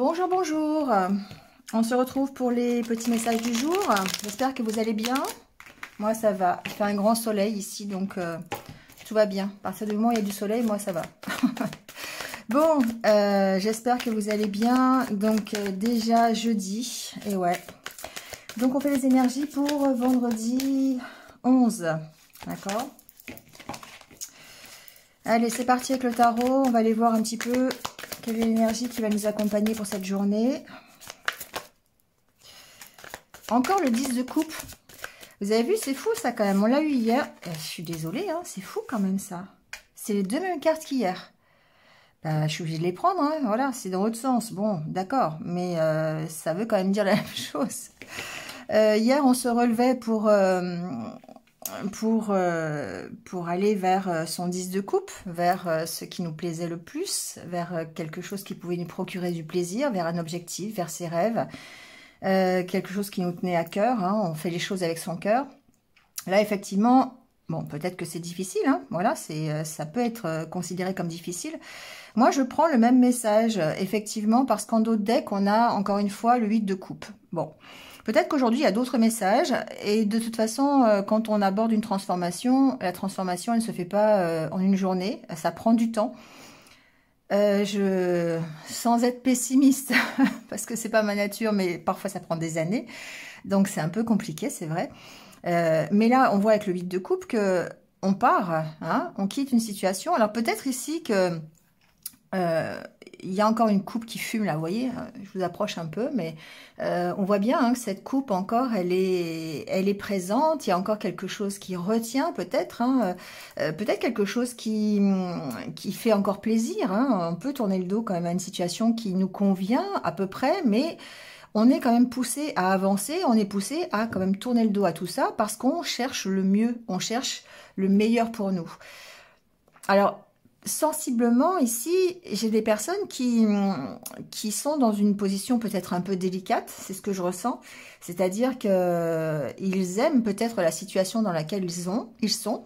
Bonjour, bonjour. On se retrouve pour les petits messages du jour. J'espère que vous allez bien. Moi, ça va. Il fait un grand soleil ici, donc tout va bien. À partir du moment où il y a du soleil, moi, ça va. Bon, j'espère que vous allez bien. Donc, déjà jeudi. Et ouais. Donc, on fait les énergies pour vendredi 11. D'accord? Allez, c'est parti avec le tarot. On va aller voir un petit peu quelle est l'énergie qui va nous accompagner pour cette journée. Encore le 10 de coupe. Vous avez vu, c'est fou ça quand même. On l'a eu hier. Je suis désolée, hein, c'est fou quand même ça. C'est les deux mêmes cartes qu'hier. Bah, je suis obligée de les prendre, hein. Voilà, c'est dans l'autre sens. Bon, d'accord, mais ça veut quand même dire la même chose. Hier, on se relevait pour aller vers son 10 de coupe, vers ce qui nous plaisait le plus, vers quelque chose qui pouvait nous procurer du plaisir, vers un objectif, vers ses rêves, quelque chose qui nous tenait à cœur, hein, on fait les choses avec son cœur. Là, effectivement, bon, peut-être que c'est difficile, hein, voilà, ça peut être considéré comme difficile. Moi, je prends le même message, effectivement, parce qu'en d'autres decks, on a encore une fois le 8 de coupe. Bon. Peut-être qu'aujourd'hui, il y a d'autres messages. Et de toute façon, quand on aborde une transformation, la transformation, elle ne se fait pas en une journée. Ça prend du temps. Sans être pessimiste, parce que c'est pas ma nature, mais parfois ça prend des années. Donc c'est un peu compliqué, c'est vrai. Mais là, on voit avec le 8 de coupe que on part, hein, on quitte une situation. Alors peut-être ici que... il y a encore une coupe qui fume là, vous voyez, je vous approche un peu, mais on voit bien hein, que cette coupe encore, elle est présente, il y a encore quelque chose qui retient peut-être, hein, peut-être quelque chose qui fait encore plaisir, hein. On peut tourner le dos quand même à une situation qui nous convient à peu près, mais on est quand même poussé à avancer, on est poussé à quand même tourner le dos à tout ça, parce qu'on cherche le mieux, on cherche le meilleur pour nous. Alors, sensiblement, ici, j'ai des personnes qui sont dans une position peut-être un peu délicate, c'est ce que je ressens. C'est-à-dire qu'ils aiment peut-être la situation dans laquelle ils sont.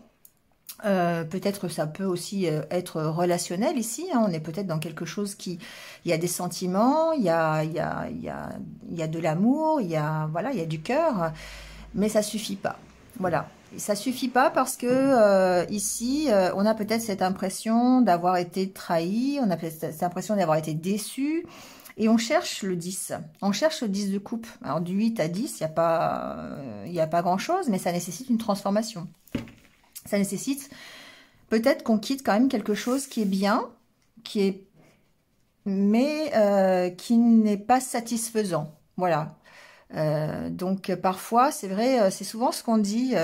Peut-être ça peut aussi être relationnel ici. Hein, on est peut-être dans quelque chose qui... Il y a des sentiments, il y a de l'amour, voilà, il y a du cœur, mais ça suffit pas. Voilà. Ça suffit pas parce que ici, on a peut-être cette impression d'avoir été trahi, on a peut-être cette impression d'avoir été déçu, et on cherche le 10. On cherche le 10 de coupe. Alors du 8 à 10, il n'y a pas grand-chose, mais ça nécessite une transformation. Ça nécessite peut-être qu'on quitte quand même quelque chose qui est bien, mais qui n'est pas satisfaisant. Voilà. Donc parfois, c'est vrai, c'est souvent ce qu'on dit,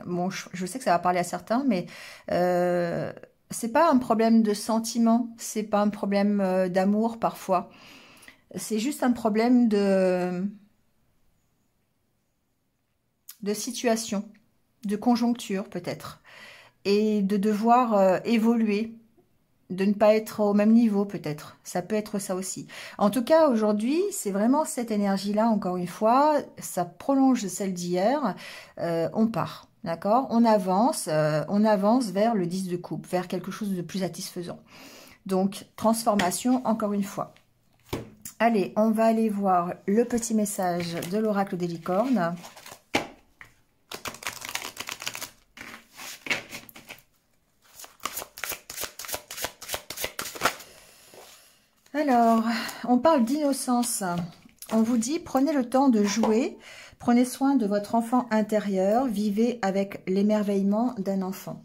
bon, je sais que ça va parler à certains, mais c'est pas un problème de sentiment, c'est pas un problème d'amour parfois, c'est juste un problème de situation, de conjoncture peut-être, et de devoir évoluer, de ne pas être au même niveau peut-être, ça peut être ça aussi. En tout cas aujourd'hui c'est vraiment cette énergie-là, encore une fois, ça prolonge celle d'hier, on part, d'accord, on avance vers le 10 de coupe, vers quelque chose de plus satisfaisant. Donc transformation encore une fois. Allez, on va aller voir le petit message de l'oracle des licornes. Alors, on parle d'innocence. On vous dit, prenez le temps de jouer, prenez soin de votre enfant intérieur, vivez avec l'émerveillement d'un enfant.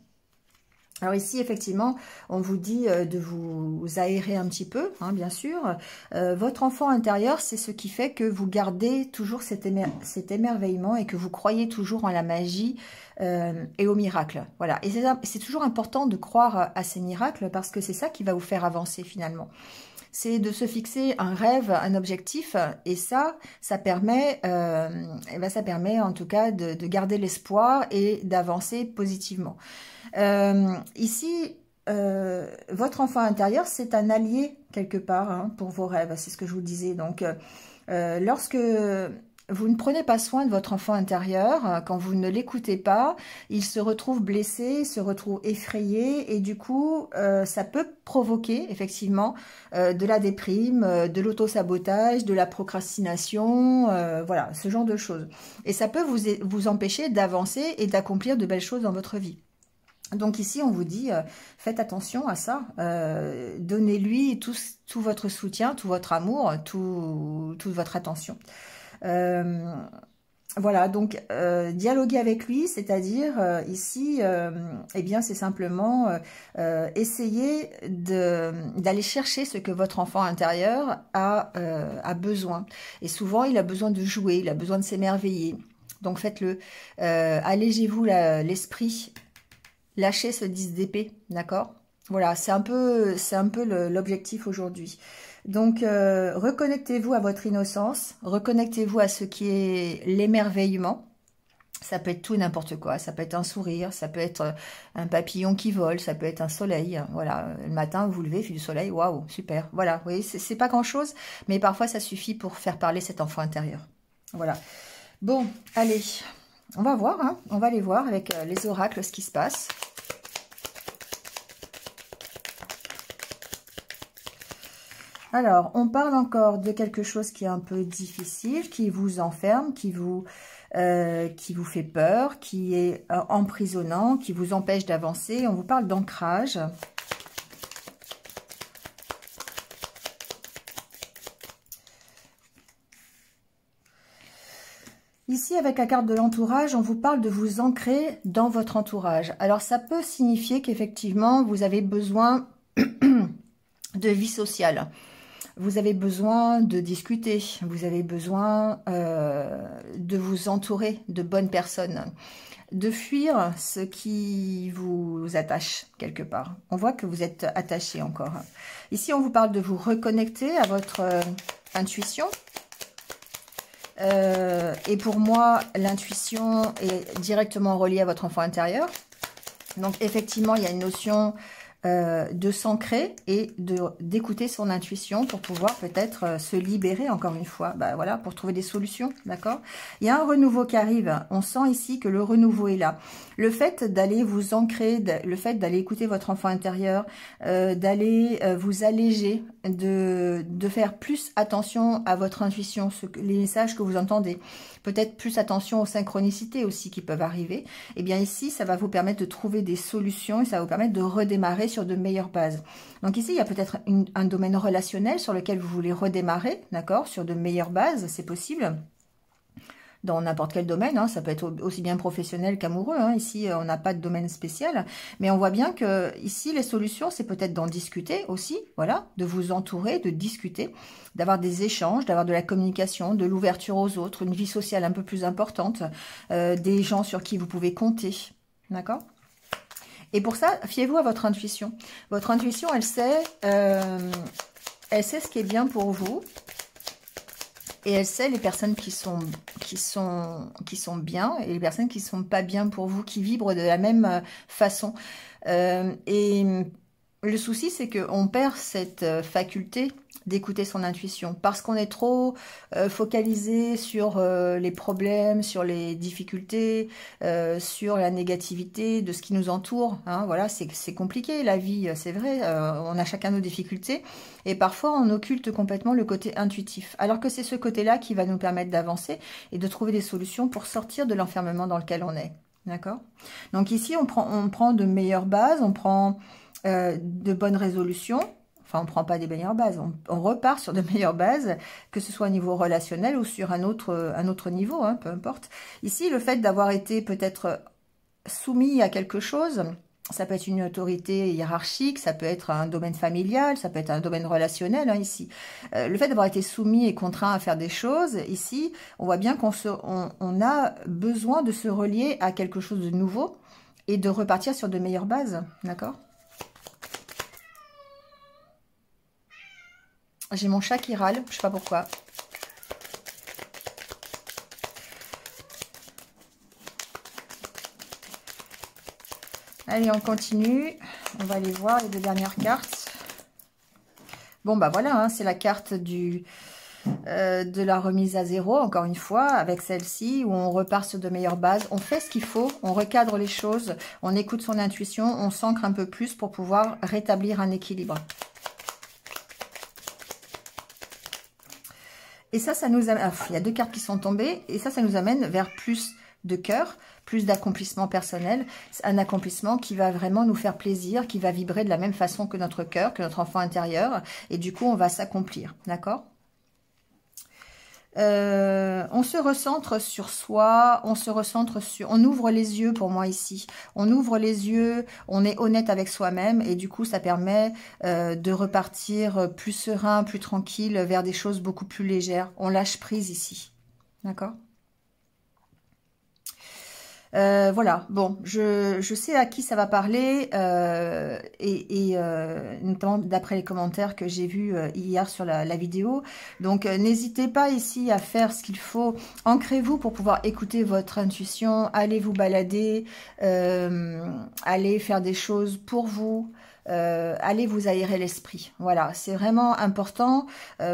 Alors ici, effectivement, on vous dit de vous aérer un petit peu, hein, bien sûr. Votre enfant intérieur, c'est ce qui fait que vous gardez toujours cet émerveillement et que vous croyez toujours en la magie et au miracle. Voilà. Et c'est toujours important de croire à ces miracles parce que c'est ça qui va vous faire avancer finalement. C'est de se fixer un rêve, un objectif, et ça permet en tout cas de garder l'espoir et d'avancer positivement. Ici, votre enfant intérieur, c'est un allié quelque part hein, pour vos rêves, c'est ce que je vous disais. Donc, lorsque vous ne prenez pas soin de votre enfant intérieur, quand vous ne l'écoutez pas, il se retrouve blessé, se retrouve effrayé et du coup, ça peut provoquer effectivement de la déprime, de l'auto-sabotage, de la procrastination, voilà, ce genre de choses. Et ça peut vous empêcher d'avancer et d'accomplir de belles choses dans votre vie. Donc ici, on vous dit, faites attention à ça, donnez-lui tout votre soutien, tout votre amour, toute votre attention. Voilà, donc dialoguer avec lui, c'est-à-dire ici, eh bien c'est simplement essayer d'aller chercher ce que votre enfant intérieur a besoin. Et souvent, il a besoin de jouer, il a besoin de s'émerveiller. Donc faites-le. Allégez-vous l'esprit, lâchez ce 10 d'épée, d'accord? Voilà, c'est un peu l'objectif aujourd'hui. Donc, reconnectez-vous à votre innocence, reconnectez-vous à ce qui est l'émerveillement. Ça peut être tout et n'importe quoi, ça peut être un sourire, ça peut être un papillon qui vole, ça peut être un soleil. Voilà, le matin, vous vous levez, il fait du soleil, waouh, super. Voilà, vous voyez, c'est pas grand-chose, mais parfois ça suffit pour faire parler cet enfant intérieur. Voilà. Bon, allez, on va voir, hein, on va aller voir avec les oracles ce qui se passe. Alors, on parle encore de quelque chose qui est un peu difficile, qui vous enferme, qui vous fait peur, qui est emprisonnant, qui vous empêche d'avancer. On vous parle d'ancrage. Ici, avec la carte de l'entourage, on vous parle de vous ancrer dans votre entourage. Alors, ça peut signifier qu'effectivement, vous avez besoin de vie sociale. Vous avez besoin de discuter, vous avez besoin de vous entourer de bonnes personnes, de fuir ce qui vous attache quelque part. On voit que vous êtes attaché encore. Ici, on vous parle de vous reconnecter à votre intuition. Et pour moi, l'intuition est directement reliée à votre enfant intérieur. Donc, effectivement, il y a une notion de s'ancrer et d'écouter son intuition pour pouvoir peut-être se libérer encore une fois, bah, voilà, pour trouver des solutions, d'accord? Il y a un renouveau qui arrive, on sent ici que le renouveau est là. Le fait d'aller vous ancrer, le fait d'aller écouter votre enfant intérieur, d'aller vous alléger, de faire plus attention à votre intuition, les messages que vous entendez, peut-être plus attention aux synchronicités aussi qui peuvent arriver, et bien ici, ça va vous permettre de trouver des solutions et ça va vous permettre de redémarrer sur de meilleures bases. Donc ici, il y a peut-être un domaine relationnel sur lequel vous voulez redémarrer, d'accord, sur de meilleures bases, c'est possible. Dans n'importe quel domaine, hein, ça peut être aussi bien professionnel qu'amoureux. Hein. Ici, on n'a pas de domaine spécial, mais on voit bien que ici, les solutions, c'est peut-être d'en discuter aussi, voilà, de vous entourer, de discuter, d'avoir des échanges, d'avoir de la communication, de l'ouverture aux autres, une vie sociale un peu plus importante, des gens sur qui vous pouvez compter, d'accord? Et pour ça, fiez-vous à votre intuition. Votre intuition, elle sait ce qui est bien pour vous. Et elle sait les personnes qui sont bien et les personnes qui sont pas bien pour vous, qui vibrent de la même façon. Et le souci, c'est qu'on perd cette faculté d'écouter son intuition parce qu'on est trop focalisé sur les problèmes, sur les difficultés, sur la négativité de ce qui nous entoure. Hein, voilà, c'est compliqué la vie, c'est vrai. On a chacun nos difficultés et parfois on occulte complètement le côté intuitif. Alors que c'est ce côté-là qui va nous permettre d'avancer et de trouver des solutions pour sortir de l'enfermement dans lequel on est. D'accord? Donc ici, on prend de meilleures bases, on prend de bonnes résolutions. Enfin, on ne prend pas des meilleures bases, on repart sur de meilleures bases, que ce soit au niveau relationnel ou sur un autre niveau, hein, peu importe. Ici, le fait d'avoir été peut-être soumis à quelque chose, ça peut être une autorité hiérarchique, ça peut être un domaine familial, ça peut être un domaine relationnel, hein, ici. Le fait d'avoir été soumis et contraint à faire des choses, ici, on voit bien on a besoin de se relier à quelque chose de nouveau et de repartir sur de meilleures bases, d'accord ? J'ai mon chat qui râle, je sais pas pourquoi. Allez, on continue. On va aller voir les deux dernières cartes. Bon, bah voilà, hein, c'est la carte du de la remise à zéro, encore une fois, avec celle-ci, où on repart sur de meilleures bases. On fait ce qu'il faut, on recadre les choses, on écoute son intuition, on s'ancre un peu plus pour pouvoir rétablir un équilibre. Et ça nous amène... il y a 2 cartes qui sont tombées, et ça nous amène vers plus de cœur, plus d'accomplissement personnel, un accomplissement qui va vraiment nous faire plaisir, qui va vibrer de la même façon que notre cœur, que notre enfant intérieur, et du coup, on va s'accomplir, d'accord ? On se recentre sur soi, on ouvre les yeux pour moi ici, on ouvre les yeux, on est honnête avec soi-même et du coup ça permet de repartir plus serein, plus tranquille vers des choses beaucoup plus légères. On lâche prise ici, d'accord ? Voilà, bon, je sais à qui ça va parler notamment d'après les commentaires que j'ai vus hier sur la vidéo. Donc, n'hésitez pas ici à faire ce qu'il faut. Ancrez-vous pour pouvoir écouter votre intuition. Allez vous balader, allez faire des choses pour vous. Allez vous aérer l'esprit. Voilà, c'est vraiment important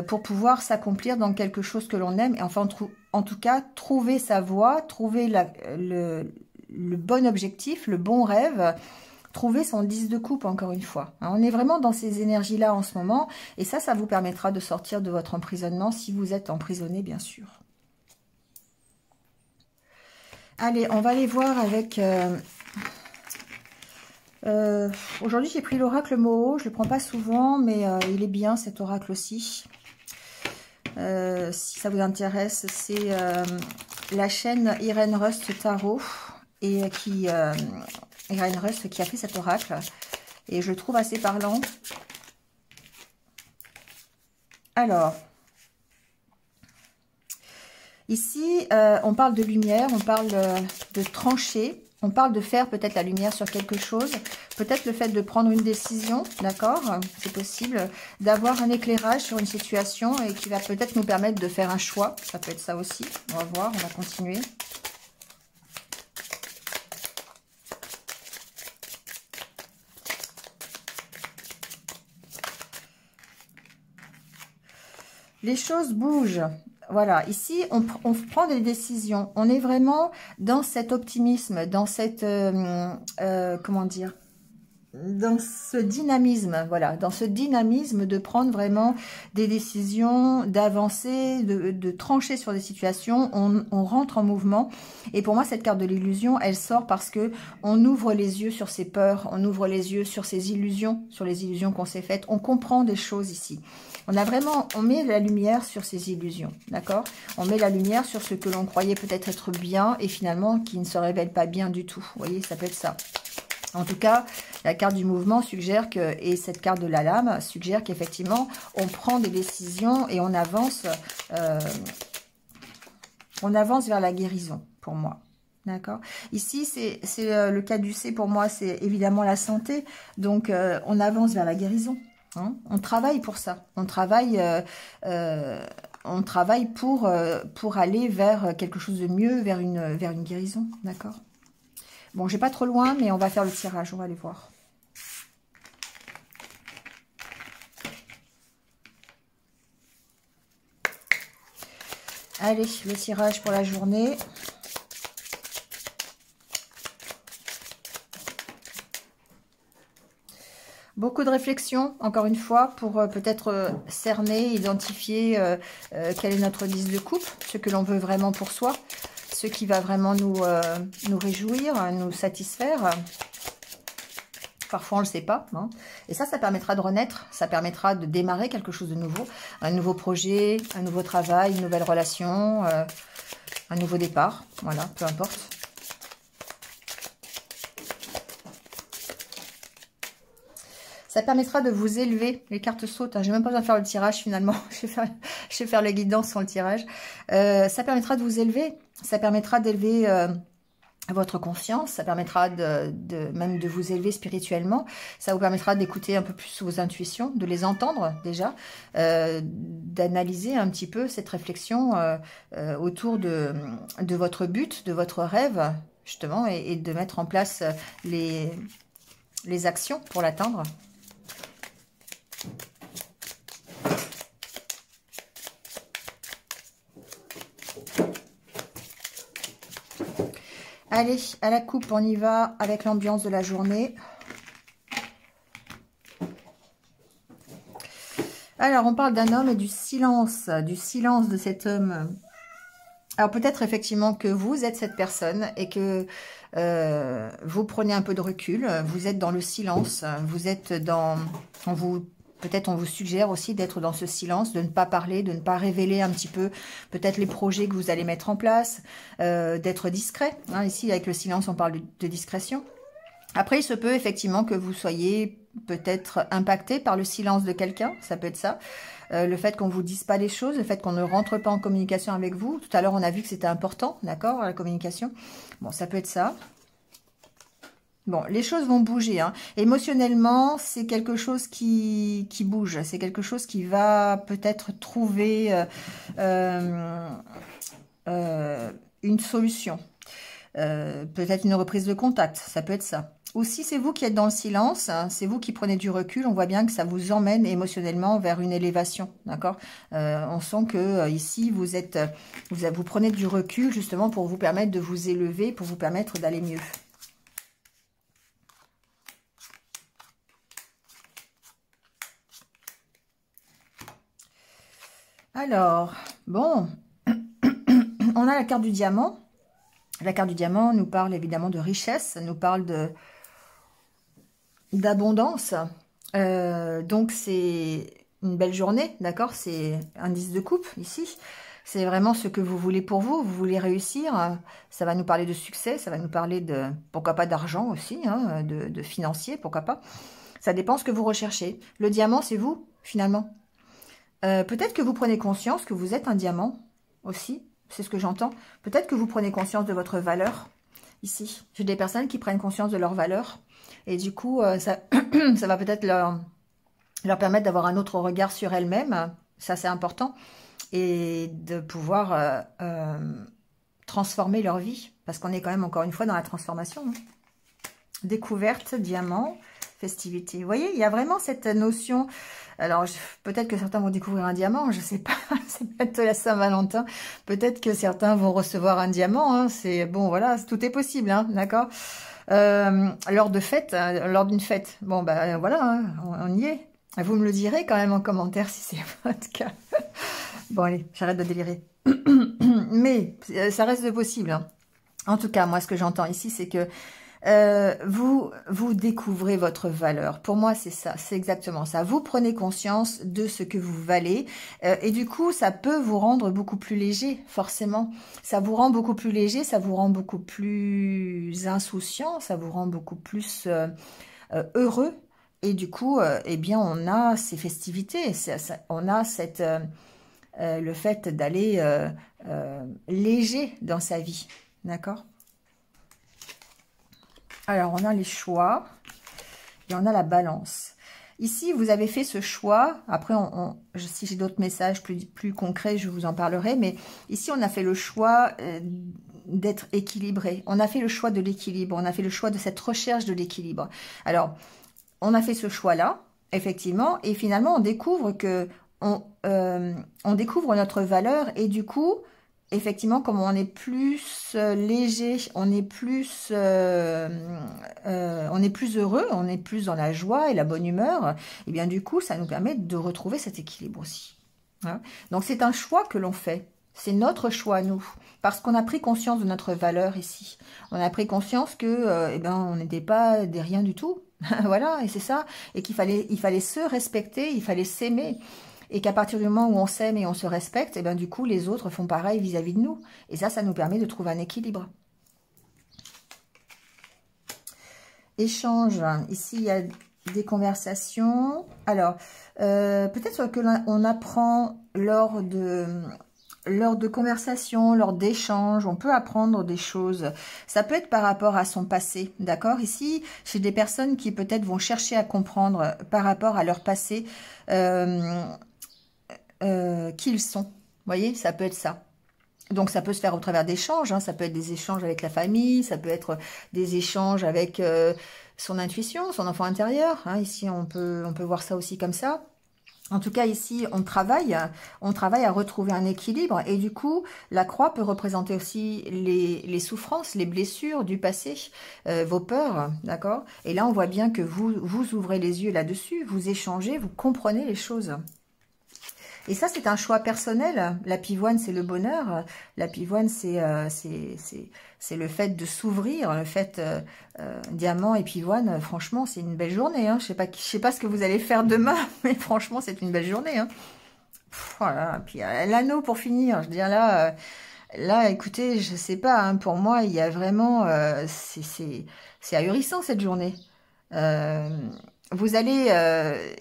pour pouvoir s'accomplir dans quelque chose que l'on aime. Et enfin, en tout cas, trouver sa voie, trouver le bon objectif, le bon rêve, trouver son 10 de coupe, encore une fois. Hein, on est vraiment dans ces énergies-là en ce moment. Et ça vous permettra de sortir de votre emprisonnement, si vous êtes emprisonné, bien sûr. Allez, on va aller voir avec... aujourd'hui, j'ai pris l'oracle Moho. Je ne le prends pas souvent, mais il est bien, cet oracle aussi. Si ça vous intéresse, c'est la chaîne Irène Rust Tarot et Irène Rust qui a fait cet oracle. Et je le trouve assez parlant. Alors, ici, on parle de lumière, on parle de trancher. On parle de faire peut-être la lumière sur quelque chose, peut-être le fait de prendre une décision, d'accord, c'est possible, d'avoir un éclairage sur une situation et qui va peut-être nous permettre de faire un choix, ça peut être ça aussi, on va voir, on va continuer. Les choses bougent. Voilà, ici, on prend des décisions. On est vraiment dans cet optimisme, dans cette... comment dire ? Dans ce dynamisme, voilà, dans ce dynamisme de prendre vraiment des décisions, d'avancer, de trancher sur des situations, on rentre en mouvement. Et pour moi, cette carte de l'illusion, elle sort parce que on ouvre les yeux sur ses peurs, on ouvre les yeux sur ses illusions, sur les illusions qu'on s'est faites. On comprend des choses ici. On met la lumière sur ces illusions, d'accord? On met la lumière sur ce que l'on croyait peut-être être bien et finalement qui ne se révèle pas bien du tout. Vous voyez, ça peut être ça. En tout cas, la carte du mouvement suggère que, et cette carte de la lame suggère qu'effectivement, on prend des décisions et on avance vers la guérison, pour moi. D'accord. Ici, c'est le caducé, pour moi, c'est évidemment la santé. Donc, on avance vers la guérison. Hein. On travaille pour ça. On travaille pour aller vers quelque chose de mieux, vers une guérison. D'accord. Bon, je vais pas trop loin, mais on va faire le tirage. On va aller voir. Allez, le tirage pour la journée. Beaucoup de réflexion, encore une fois, pour peut-être cerner, identifier quel est notre 10 de coupe, ce que l'on veut vraiment pour soi, ce qui va vraiment nous réjouir, nous satisfaire. Parfois, on ne le sait pas. Hein. Et ça permettra de renaître, ça permettra de démarrer quelque chose de nouveau, un nouveau projet, un nouveau travail, une nouvelle relation, un nouveau départ, voilà, peu importe. Ça permettra de vous élever. Les cartes sautent. Hein. Je n'ai même pas besoin de faire le tirage finalement. Je vais faire la guidance sans le tirage. Ça permettra de vous élever. Ça permettra d'élever votre conscience. Ça permettra même de vous élever spirituellement. Ça vous permettra d'écouter un peu plus vos intuitions, de les entendre déjà, d'analyser un petit peu cette réflexion autour de votre but, de votre rêve, justement, et de mettre en place les actions pour l'atteindre. Allez, à la coupe, on y va avec l'ambiance de la journée. Alors, on parle d'un homme et du silence de cet homme. Alors, peut-être effectivement que vous êtes cette personne et que vous prenez un peu de recul, vous êtes dans le silence, vous êtes dans... Peut-être on vous suggère aussi d'être dans ce silence, de ne pas parler, de ne pas révéler un petit peu peut-être les projets que vous allez mettre en place, d'être discret. Hein, ici, avec le silence, on parle de discrétion. Après, il se peut effectivement que vous soyez peut-être impacté par le silence de quelqu'un, ça peut être ça. Le fait qu'on ne vous dise pas les choses, le fait qu'on ne rentre pas en communication avec vous. Tout à l'heure, on a vu que c'était important, d'accord, la communication. Bon, ça peut être ça. Bon, les choses vont bouger. Hein. Émotionnellement, c'est quelque chose qui bouge. C'est quelque chose qui va peut-être trouver une solution. Peut-être une reprise de contact. Ça peut être ça. Ou si c'est vous qui êtes dans le silence, hein, c'est vous qui prenez du recul, on voit bien que ça vous emmène émotionnellement vers une élévation. D'accord, on sent que ici, vous prenez du recul justement pour vous permettre de vous élever, pour vous permettre d'aller mieux. Alors, bon, on a la carte du diamant. La carte du diamant nous parle évidemment de richesse, nous parle d'abondance. Donc, c'est une belle journée, d'accord? C'est un 10 de coupe ici. C'est vraiment ce que vous voulez pour vous. Vous voulez réussir. Ça va nous parler de succès, ça va nous parler de, pourquoi pas, d'argent aussi, hein, de financier, pourquoi pas. Ça dépend ce que vous recherchez. Le diamant, c'est vous, finalement. Peut-être que vous prenez conscience que vous êtes un diamant aussi, c'est ce que j'entends. Peut-être que vous prenez conscience de votre valeur ici. J'ai des personnes qui prennent conscience de leur valeur et du coup, ça va peut-être leur permettre d'avoir un autre regard sur elles-mêmes. Ça, c'est important. Et de pouvoir transformer leur vie parce qu'on est quand même encore une fois dans la transformation. Hein. Découverte, diamant, festivité. Vous voyez, il y a vraiment cette notion... Alors, peut-être que certains vont découvrir un diamant, je ne sais pas, c'est peut-être la Saint-Valentin. Peut-être que certains vont recevoir un diamant, hein. C'est bon, voilà, tout est possible, hein, d'accord. Lors de fête, lors d'une fête, bon, ben voilà, hein, on y est. Vous me le direz quand même en commentaire si c'est votre cas. Bon, allez, j'arrête de délirer. Mais ça reste possible, hein. En tout cas, moi, ce que j'entends ici, c'est que vous découvrez votre valeur. Pour moi, c'est ça, c'est exactement ça. Vous prenez conscience de ce que vous valez et du coup, ça peut vous rendre beaucoup plus léger, forcément. Ça vous rend beaucoup plus léger, ça vous rend beaucoup plus insouciant, ça vous rend beaucoup plus heureux. Et du coup, eh bien, on a ces festivités, on a le fait d'aller léger dans sa vie, d'accord ? Alors, on a les choix et on a la balance. Ici, vous avez fait ce choix. Après, si j'ai d'autres messages plus concrets, je vous en parlerai. Mais ici, on a fait le choix d'être équilibré. On a fait le choix de l'équilibre. On a fait le choix de cette recherche de l'équilibre. Alors, on a fait ce choix-là, effectivement. Et finalement, on découvre que on découvre notre valeur. Et du coup... Effectivement, comme on est plus léger, on est plus heureux, on est plus dans la joie et la bonne humeur, et bien du coup, ça nous permet de retrouver cet équilibre aussi. Hein. Donc, c'est un choix que l'on fait. C'est notre choix, nous, parce qu'on a pris conscience de notre valeur ici. On a pris conscience que, eh ben, on n'était pas des rien du tout. Voilà, et c'est ça. Et qu'il fallait se respecter, il fallait s'aimer. Et qu'à partir du moment où on s'aime et on se respecte, et bien du coup, les autres font pareil vis-à-vis de nous. Et ça nous permet de trouver un équilibre. Échange. Ici, il y a des conversations. Alors, peut-être que l'on apprend lors de conversations, lors d'échanges, on peut apprendre des choses. Ça peut être par rapport à son passé, d'accord? Ici, j'ai des personnes qui peut-être vont chercher à comprendre par rapport à leur passé qui ils sont. Vous voyez, ça peut être ça. Donc, ça peut se faire au travers d'échanges. Hein. Ça peut être des échanges avec la famille. Ça peut être des échanges avec son intuition, son enfant intérieur. Hein. Ici, on peut voir ça aussi comme ça. En tout cas, ici, on travaille à retrouver un équilibre. Et du coup, la croix peut représenter aussi les souffrances, les blessures du passé, vos peurs, d'accord? Et là, on voit bien que vous ouvrez les yeux là-dessus, vous échangez, vous comprenez les choses. Et ça, c'est un choix personnel. La pivoine, c'est le bonheur. La pivoine, c'est le fait de s'ouvrir. Le fait, diamant et pivoine, franchement, c'est une belle journée. Hein. Je sais pas ce que vous allez faire demain, mais franchement, c'est une belle journée. Hein. Voilà. Puis l'anneau pour finir. Je veux dire là, là, écoutez, je sais pas. Hein, pour moi, il y a vraiment, c'est ahurissant cette journée. Euh, Vous allez,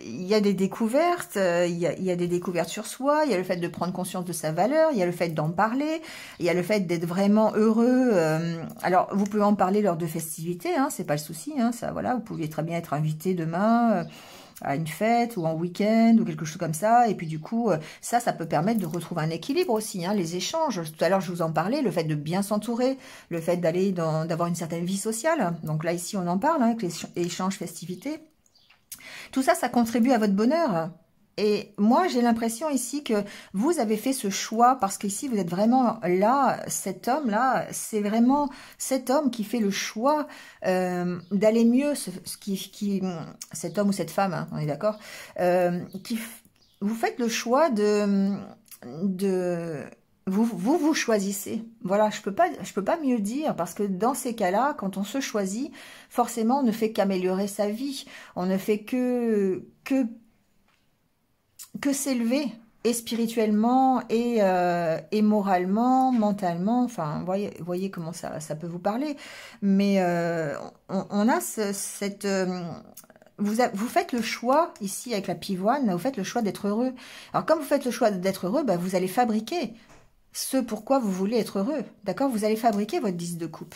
il y a des découvertes, il y a des découvertes sur soi, il y a le fait de prendre conscience de sa valeur, il y a le fait d'en parler, il y a le fait d'être vraiment heureux. Alors, vous pouvez en parler lors de festivités, hein, c'est pas le souci, hein, ça, voilà, vous pouvez très bien être invité demain à une fête ou en week-end ou quelque chose comme ça, et puis du coup, ça peut permettre de retrouver un équilibre aussi, hein, les échanges. Tout à l'heure, je vous en parlais, le fait de bien s'entourer, le fait d'avoir une certaine vie sociale. Donc là, ici, on en parle, hein, avec les échanges, festivités. Tout ça, ça contribue à votre bonheur. Et moi, j'ai l'impression ici que vous avez fait ce choix parce qu'ici, vous êtes vraiment là, cet homme-là, c'est vraiment cet homme qui fait le choix d'aller mieux, cet homme ou cette femme, hein, on est d'accord, vous faites le choix de vous choisissez. Voilà, je peux pas mieux dire parce que dans ces cas-là, quand on se choisit, forcément, on ne fait qu'améliorer sa vie. On ne fait que s'élever et spirituellement et moralement, mentalement. Enfin, voyez comment ça peut vous parler. Mais on a vous faites le choix, ici avec la pivoine, vous faites le choix d'être heureux. Alors comme vous faites le choix d'être heureux, bah, vous allez fabriquer ce pourquoi vous voulez être heureux. D'accord? Vous allez fabriquer votre 10 de coupe.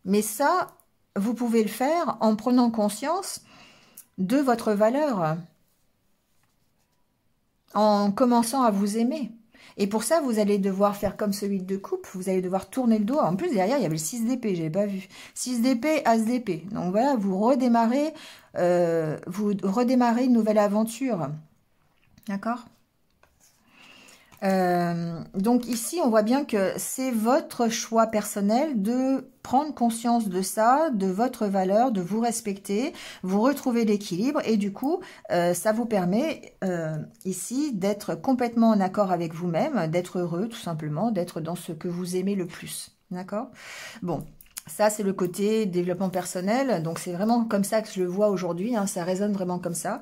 Mais ça, vous pouvez le faire en prenant conscience de votre valeur, en commençant à vous aimer. Et pour ça, vous allez devoir faire comme celui de coupe, vous allez devoir tourner le dos. En plus, derrière, il y avait le 6 d'épée, je n'avais pas vu. 6 d'épée, As d'épée. Donc voilà, vous redémarrez une nouvelle aventure. D'accord? Donc ici, on voit bien que c'est votre choix personnel de prendre conscience de ça, de votre valeur, de vous respecter, vous retrouver l'équilibre et du coup, ça vous permet ici d'être complètement en accord avec vous-même, d'être heureux tout simplement, d'être dans ce que vous aimez le plus. D'accord? Bon. Ça, c'est le côté développement personnel. Donc, c'est vraiment comme ça que je le vois aujourd'hui. Hein, ça résonne vraiment comme ça.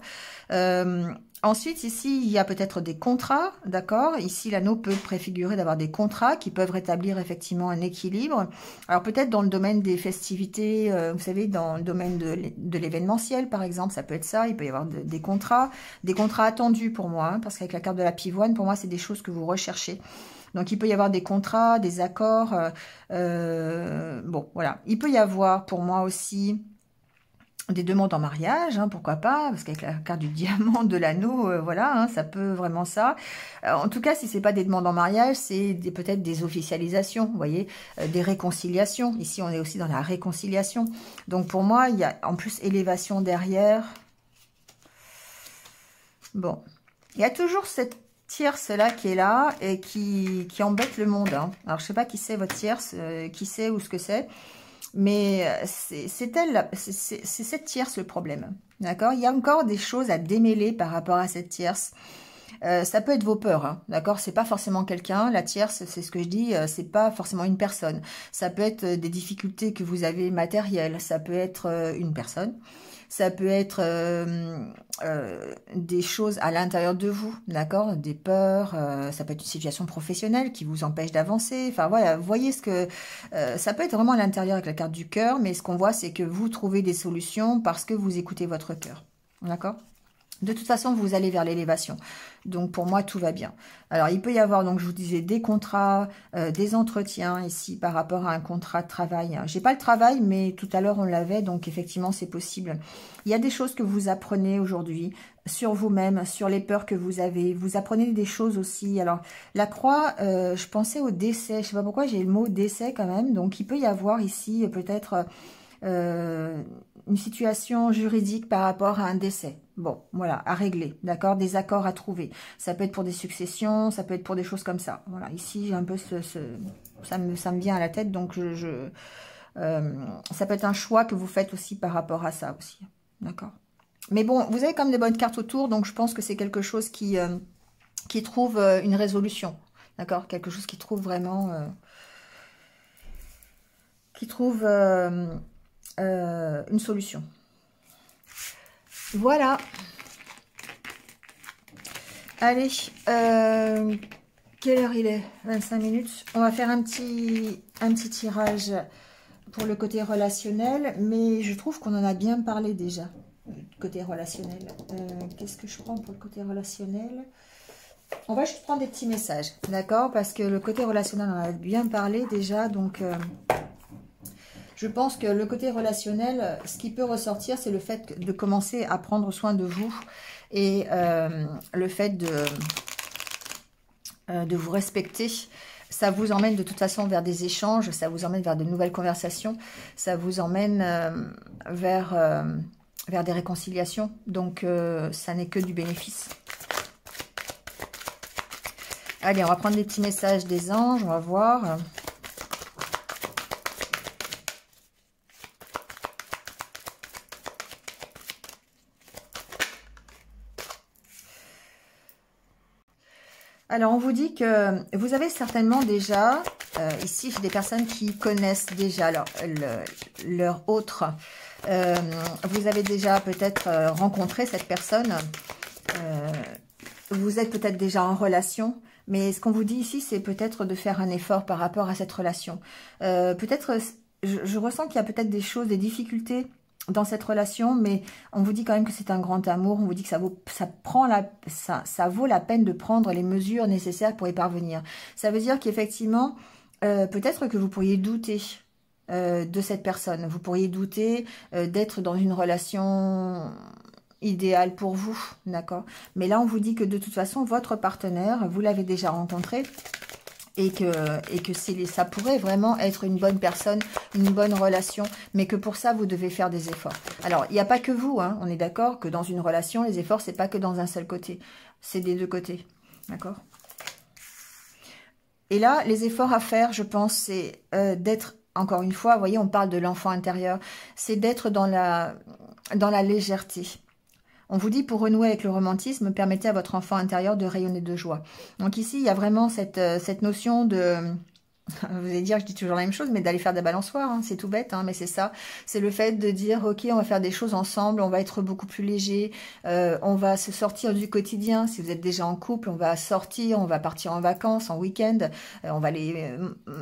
Ensuite, ici, il y a peut-être des contrats, d'accord? Ici, l'anneau peut préfigurer d'avoir des contrats qui peuvent rétablir effectivement un équilibre. Alors, peut-être dans le domaine des festivités, vous savez, dans le domaine de l'événementiel, par exemple, ça peut être ça. Il peut y avoir des contrats attendus pour moi, hein, parce qu'avec la carte de la pivoine, pour moi, c'est des choses que vous recherchez. Donc, il peut y avoir des contrats, des accords. Bon, voilà. Il peut y avoir, pour moi aussi, des demandes en mariage, hein, pourquoi pas, parce qu'avec la carte du diamant, de l'anneau, voilà, hein, ça peut vraiment ça. En tout cas, si c'est pas des demandes en mariage, c'est peut-être des officialisations, vous voyez, des réconciliations. Ici, on est aussi dans la réconciliation. Donc, pour moi, il y a en plus élévation derrière. Bon, il y a toujours cette tierce-là qui est là et qui embête le monde. Hein. Alors, je sais pas qui c'est votre tierce, qui c'est ou ce que c'est. Mais c'est elle, c'est cette tierce le problème. D'accord? Il y a encore des choses à démêler par rapport à cette tierce. Ça peut être vos peurs, hein, d'accord? C'est pas forcément quelqu'un. La tierce, c'est ce que je dis, c'est pas forcément une personne. Ça peut être des difficultés que vous avez matérielles. Ça peut être une personne. Ça peut être des choses à l'intérieur de vous, d'accord? Des peurs, ça peut être une situation professionnelle qui vous empêche d'avancer. Enfin voilà, vous voyez ce que... ça peut être vraiment à l'intérieur avec la carte du cœur, mais ce qu'on voit, c'est que vous trouvez des solutions parce que vous écoutez votre cœur, d'accord? De toute façon, vous allez vers l'élévation. Donc, pour moi, tout va bien. Alors, il peut y avoir, donc, je vous disais, des contrats, des entretiens ici par rapport à un contrat de travail. J'ai pas le travail, mais tout à l'heure, on l'avait. Donc, effectivement, c'est possible. Il y a des choses que vous apprenez aujourd'hui sur vous-même, sur les peurs que vous avez. Vous apprenez des choses aussi. Alors, la croix, je pensais au décès. Je sais pas pourquoi j'ai le mot décès quand même. Donc, il peut y avoir ici peut-être... une situation juridique par rapport à un décès. Bon, voilà, à régler, d'accord, des accords à trouver. Ça peut être pour des successions, ça peut être pour des choses comme ça. Voilà, ici, j'ai un peu ça me vient à la tête, donc ça peut être un choix que vous faites aussi par rapport à ça aussi, d'accord. Mais bon, vous avez quand même des bonnes cartes autour, donc je pense que c'est quelque chose qui trouve une résolution, d'accord, quelque chose qui trouve vraiment, une solution. Voilà. Allez, quelle heure il est? 25 minutes. On va faire un petit tirage pour le côté relationnel, mais je trouve qu'on en a bien parlé déjà, côté relationnel. Qu'est-ce que je prends pour le côté relationnel? On va juste prendre des petits messages, d'accord? Parce que le côté relationnel, on en a bien parlé déjà, donc je pense que le côté relationnel, ce qui peut ressortir, c'est le fait de commencer à prendre soin de vous et le fait de vous respecter. Ça vous emmène de toute façon vers des échanges, ça vous emmène vers de nouvelles conversations, ça vous emmène vers des réconciliations. Donc, ça n'est que du bénéfice. Allez, on va prendre des petits messages des anges, on va voir. Alors, on vous dit que vous avez certainement déjà, ici, j'ai des personnes qui connaissent déjà leur autre. Vous avez déjà peut-être rencontré cette personne. Vous êtes peut-être déjà en relation. Mais ce qu'on vous dit ici, c'est peut-être de faire un effort par rapport à cette relation. Peut-être, je ressens qu'il y a peut-être des choses, des difficultés dans cette relation, mais on vous dit quand même que c'est un grand amour, on vous dit que ça vaut la peine de prendre les mesures nécessaires pour y parvenir. Ça veut dire qu'effectivement, peut-être que vous pourriez douter de cette personne, vous pourriez douter d'être dans une relation idéale pour vous, d'accord? Mais là, on vous dit que de toute façon, votre partenaire, vous l'avez déjà rencontré, et que ça pourrait vraiment être une bonne personne, une bonne relation, mais que pour ça, vous devez faire des efforts. Alors, il n'y a pas que vous, hein, on est d'accord que dans une relation, les efforts, c'est pas que dans un seul côté, c'est des deux côtés, d'accord? Et là, les efforts à faire, je pense, c'est d'être, encore une fois, vous voyez, on parle de l'enfant intérieur, c'est d'être dans la légèreté. On vous dit, pour renouer avec le romantisme, permettez à votre enfant intérieur de rayonner de joie. Donc ici, il y a vraiment cette notion de... Vous allez dire, je dis toujours la même chose, mais d'aller faire des balançoires, hein, c'est tout bête, hein, mais c'est ça. C'est le fait de dire, ok, on va faire des choses ensemble, on va être beaucoup plus léger, on va se sortir du quotidien. Si vous êtes déjà en couple, on va sortir, on va partir en vacances, en week-end, on va aller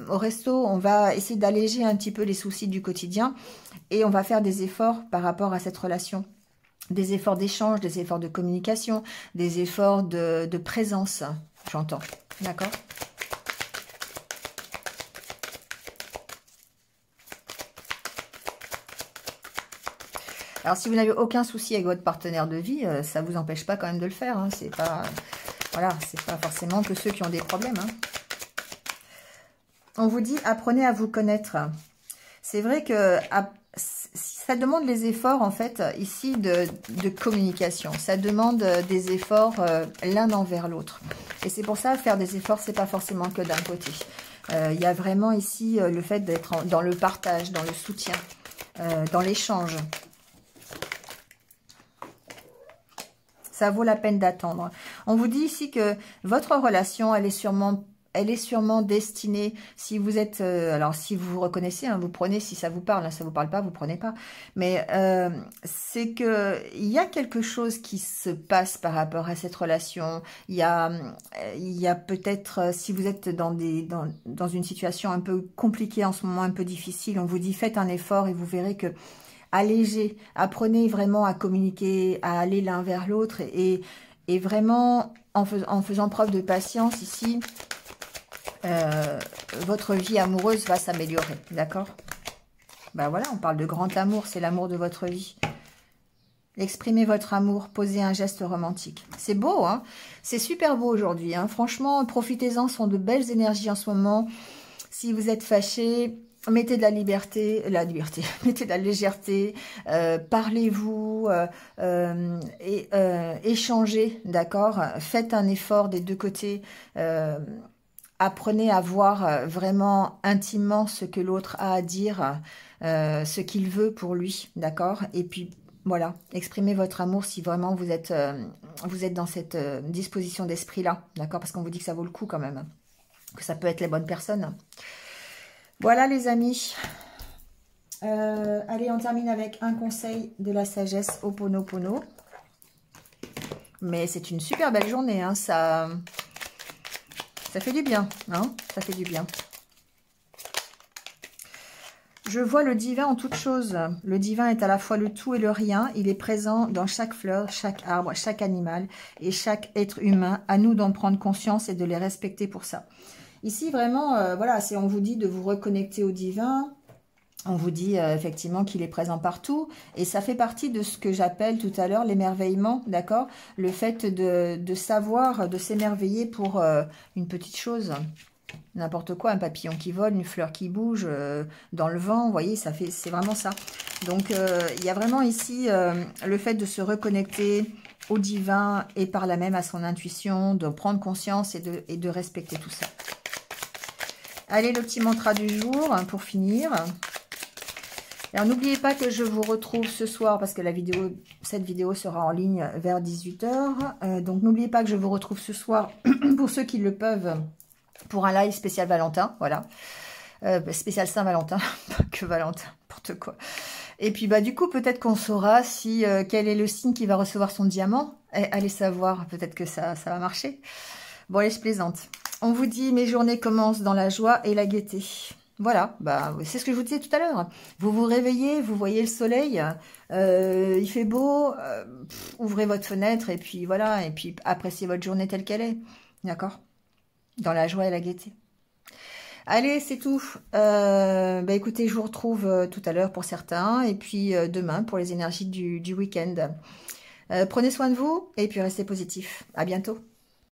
au resto, on va essayer d'alléger un petit peu les soucis du quotidien et on va faire des efforts par rapport à cette relation. Des efforts d'échange, des efforts de communication, des efforts de présence, j'entends. D'accord ? Alors, si vous n'avez aucun souci avec votre partenaire de vie, ça ne vous empêche pas quand même de le faire. Hein. C'est pas, voilà, c'est pas forcément que ceux qui ont des problèmes. Hein. On vous dit, apprenez à vous connaître. C'est vrai que... ça demande les efforts, en fait, ici, de communication. Ça demande des efforts l'un envers l'autre. Et c'est pour ça, faire des efforts, c'est pas forcément que d'un côté. Il y a vraiment ici le fait d'être dans le partage, dans le soutien, dans l'échange. Ça vaut la peine d'attendre. On vous dit ici que votre relation, elle est sûrement destinée, si vous êtes, alors si vous vous reconnaissez, hein, vous prenez, si ça vous parle, hein, ça vous parle pas, vous prenez pas. Mais c'est que il y a quelque chose qui se passe par rapport à cette relation. Il y a peut-être, si vous êtes dans une situation un peu compliquée en ce moment, un peu difficile, on vous dit faites un effort et vous verrez que allégez, apprenez vraiment à communiquer, à aller l'un vers l'autre et vraiment en faisant preuve de patience ici. Votre vie amoureuse va s'améliorer, d'accord? Ben voilà, on parle de grand amour, c'est l'amour de votre vie. Exprimez votre amour, posez un geste romantique. C'est beau, hein? C'est super beau aujourd'hui, hein? Franchement, profitez-en, ce sont de belles énergies en ce moment. Si vous êtes fâché, mettez de la liberté, mettez de la légèreté, parlez-vous, échangez, d'accord? Faites un effort des deux côtés, apprenez à voir vraiment intimement ce que l'autre a à dire, ce qu'il veut pour lui, d'accord? Et puis, voilà, exprimez votre amour si vraiment vous êtes dans cette disposition d'esprit-là, d'accord? Parce qu'on vous dit que ça vaut le coup quand même, que ça peut être les bonnes personnes. Voilà les amis. Allez, on termine avec un conseil de la sagesse Ho'oponopono. Mais c'est une super belle journée, hein, ça fait du bien, hein, ça fait du bien. Je vois le divin en toute chose. Le divin est à la fois le tout et le rien. Il est présent dans chaque fleur, chaque arbre, chaque animal et chaque être humain. À nous d'en prendre conscience et de les respecter pour ça. Ici, vraiment, voilà, on vous dit de vous reconnecter au divin. On vous dit effectivement qu'il est présent partout. Et ça fait partie de ce que j'appelle tout à l'heure l'émerveillement, d'accord? Le fait de savoir, de s'émerveiller pour une petite chose. N'importe quoi, un papillon qui vole, une fleur qui bouge dans le vent, vous voyez, c'est vraiment ça. Donc, il y a vraiment ici le fait de se reconnecter au divin et par là même à son intuition, de prendre conscience et de respecter tout ça. Allez, le petit mantra du jour pour finir. Alors, n'oubliez pas que je vous retrouve ce soir parce que cette vidéo sera en ligne vers 18 h. Donc, n'oubliez pas que je vous retrouve ce soir pour ceux qui le peuvent pour un live spécial Valentin. Voilà. Spécial Saint-Valentin, pas que Valentin, n'importe quoi. Et puis, bah, du coup, peut-être qu'on saura si quel est le signe qui va recevoir son diamant. Allez savoir, peut-être que ça va marcher. Bon, allez, je plaisante. On vous dit, mes journées commencent dans la joie et la gaieté. Voilà, bah, c'est ce que je vous disais tout à l'heure. Vous vous réveillez, vous voyez le soleil, il fait beau, ouvrez votre fenêtre et puis voilà, et puis appréciez votre journée telle qu'elle est. D'accord? Dans la joie et la gaieté. Allez, c'est tout. Bah, écoutez, je vous retrouve tout à l'heure pour certains et puis demain pour les énergies du week-end. Prenez soin de vous et puis restez positifs. À bientôt.